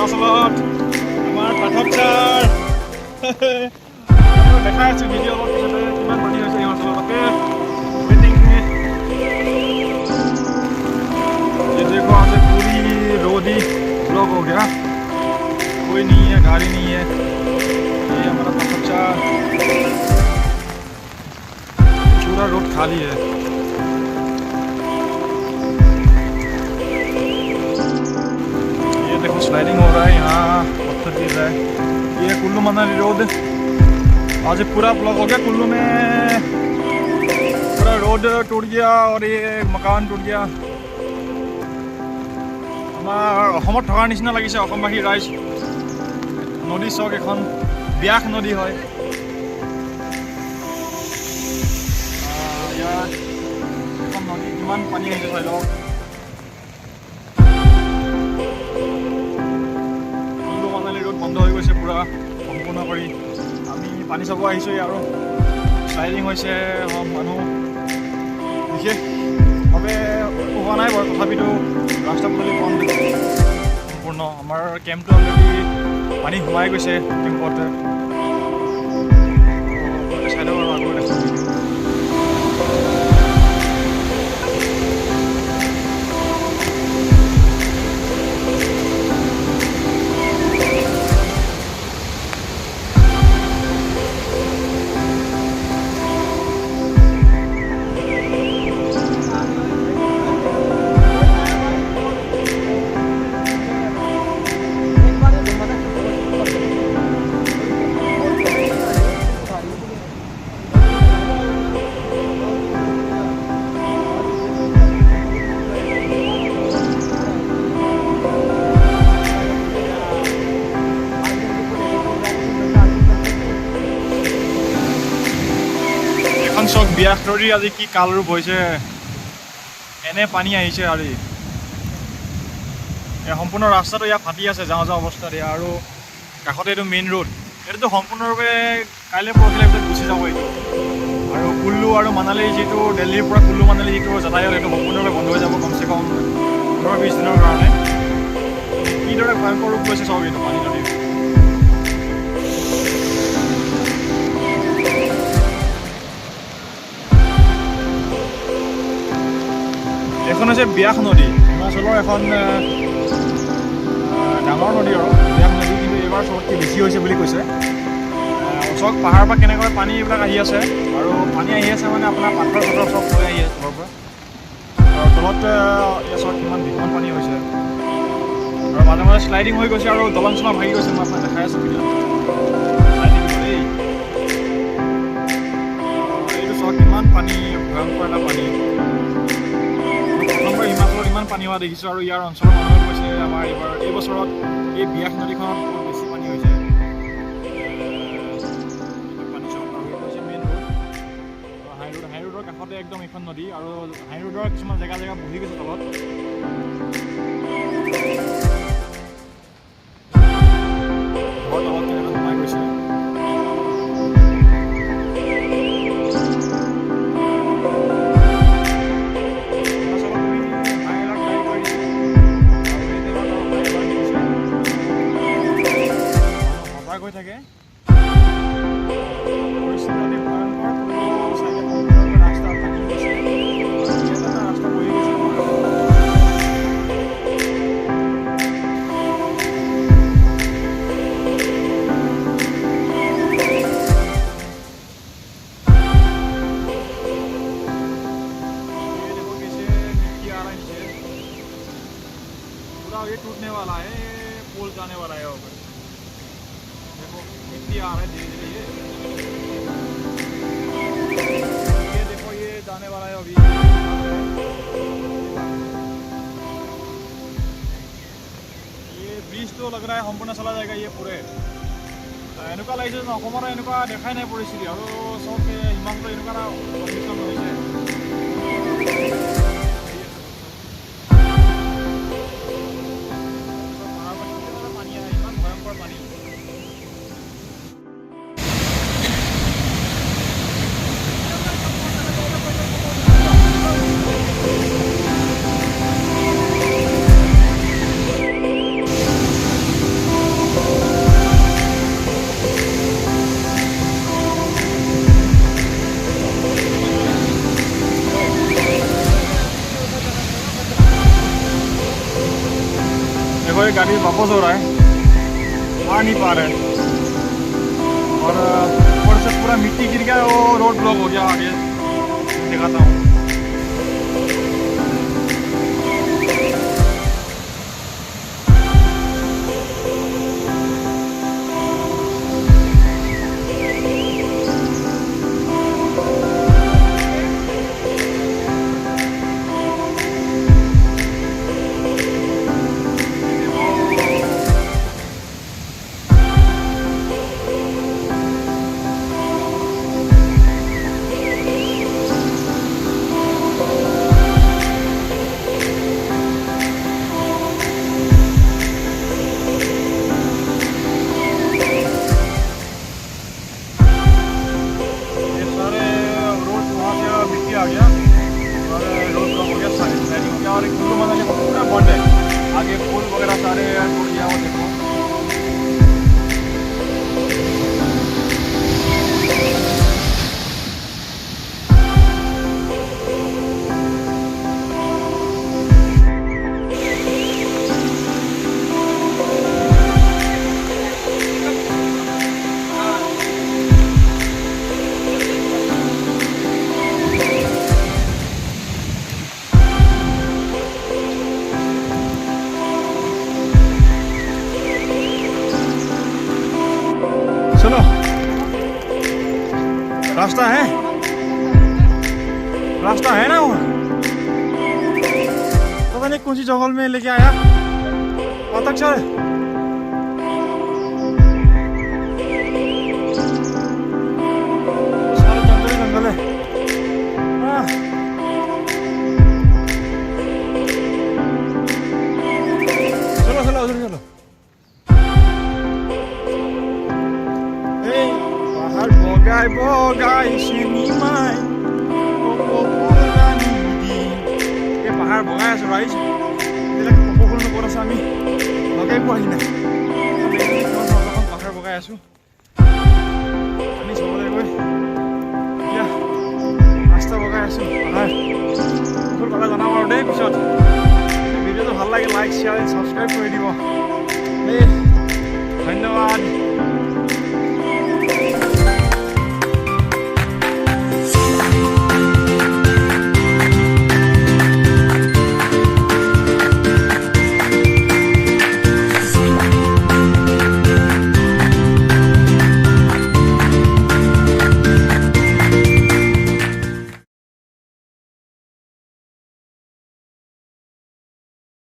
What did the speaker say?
হিমাচলত আমাৰ পাঠক ছাৰ দেখাই আছোঁ ভিডিঅ' পিছতে কিমান পানী হৈছে হিমাচলত তাকে ৱেটিং ये देखो आज पूरी रोड ही ब्लॉक हो गया कोई नहीं है गाड़ी नहीं है ये हमारा पाठक ছার पूरा रोड खाली है देखो स्लाइडिंग हो रहा है यहाँ पत्थर गिर रहा है ये कुल्लू मनाली रोड आज पूरा ब्लॉक हो गया कुल्लू में पूरा रोड टूट गया और ये मकान टूट गया আমাৰ অসমত থকাৰ নিচিনা লাগিছে অসমবাসী ৰাইজ নদী চক এখন ব্যাস নদী হয় ইয়াত এখন নদী কিমান পানী আহিছে চাই লওক বন্ধ হৈ গৈছে পুৰা সম্পূৰ্ণ কৰি আমি পানী চাব আহিছোঁ আৰু স্লাইডিং হৈছে মানুহ বিশেষভাৱে হোৱা নাই বাৰু তথাপিতো ৰাস্তা পদূলি বন্ধ সম্পূৰ্ণ আমাৰ কেম্পটো অলৰেডি পানী সোমাই গৈছে কেম্পতে চাই লওক আৰু আগৰ দেখোন চক ব্যাস নদীৰ আজি কি কাল ৰূপ হৈছে এনে পানী আহিছে আৰু সম্পূৰ্ণ ৰাস্তাটো ইয়াত ফাটি আছে যাওঁ যাওঁ অৱস্থাত ইয়াৰ আৰু কাষতে এইটো মেইন ৰোড এইটোতো সম্পূৰ্ণৰূপে কাইলৈ পৰহিলৈ ভিতৰত গুচি যাব এইটো আৰু কুল্লু আৰু মানালী যিটো দিল্লীৰ পৰা কুল্লু মানালী যিটো যাতায়ত এইটো সম্পূৰ্ণৰূপে বন্ধ হৈ যাব কমচে কম 15-20 দিনৰ কাৰণে কিদৰে ভয়ংকৰ ৰূপ লৈছে চাওক এইটো পানী নদীৰ এখন হৈছে ব্যাস নদী হিমাচলৰ এখন ডাঙৰ নদী আৰু ব্যাস নদী কিন্তু এইবাৰ চবতকৈ বেছি হৈছে বুলি কৈছে চক পাহাৰৰ পৰা কেনেকৈ পানী এইবিলাক আহি আছে আৰু পানী আহি আছে মানে আপোনাৰ পাথৰ চথৰ চব লৈ আহি আছে তলৰ পৰা আৰু তলত এই চক কিমান পানী হৈছে আৰু মাজে মাজে শ্লাইডিং হৈ গৈছে আৰু দলং চলং ভাগি গৈছে মই আপোনাক দেখাই আছোঁ ভিডিঅ'ত শ্লাইডিং দেই এইটো চক কিমান পানী ভয়ংকৰ এটা পানী প্ৰথমবাৰ হিমাচলত ইমান পানী হোৱা দেখিছোঁ আৰু ইয়াৰ অঞ্চলৰ মানুহে কৈছে আমাৰ এইবাৰ এই বছৰত এই ব্যাস নদীখনত বহুত বেছি পানী হৈছে পানী চব আৰু এইটো হৈছে মেইন ৰোড হাই ৰোডৰ কাষতে একদম এইখন নদী আৰু হাই ৰোডৰ কিছুমান জেগা বহি গৈছে তলত ঘৰ তলত তেনেকৈ সোমাই গৈছে হৈ থাকে পৰিস্থিতি ভয়ংকৰ ৰাস্তা ভাঙি গৈছে ৰাস্তা বহি গৈছে देखो कैसे मिट्टी आ रही है पूरा ये टूटने वाला है पुल जाने वाला है ऊपर देखो मिट्टी आ रहा है धीरे धीरे ये देखो ये जाने वाला है अभी ये ब्रिज तो लग रहा है সম্পূৰ্ণ চলা जाएगा ये पूरे এনেকুৱা লাগিছে যে অসমৰ এনেকুৱা দেখাই নাই পৰিস্থিতি আৰু চব হিমাচলৰ এনেকুৱা কণ্ডিশ্যন হৈছে পানী আহে ইমান ভয়ংকৰ পানী है गाड़ी वापस हो रहा है, आ नहीं पा रहे हैं। और ऊपर से पूरा मिट्टी गिर गया, वो रोड ब्लॉक हो गया। आगे दिखाता हूँ। आ गया और रोड ब्लॉक हो गया, सारी स्लाइडिंग हो गया। और एक कुल्लू मनाली पूरा बंद है, आगे पुल वगैरह सारे टूट गया। वो देखो चलो, रास्ता है, रास्ता है ना। वो पता नहीं कौन सी जंगल में लेके आया, पता चल। सारा जंगल ही जंगल है। चलो चलो उधर चलो। Bogai bogai sinimai popolani di ke pahar bogai asu guys. Dila ke popol no pora sami bogai po hina ami pahar bogai asu ani sobole goi ya rasta bogai asu pahar popol bala jana mar dei pisot video to bhal lage like share and subscribe kore dibo. Dhanyabad।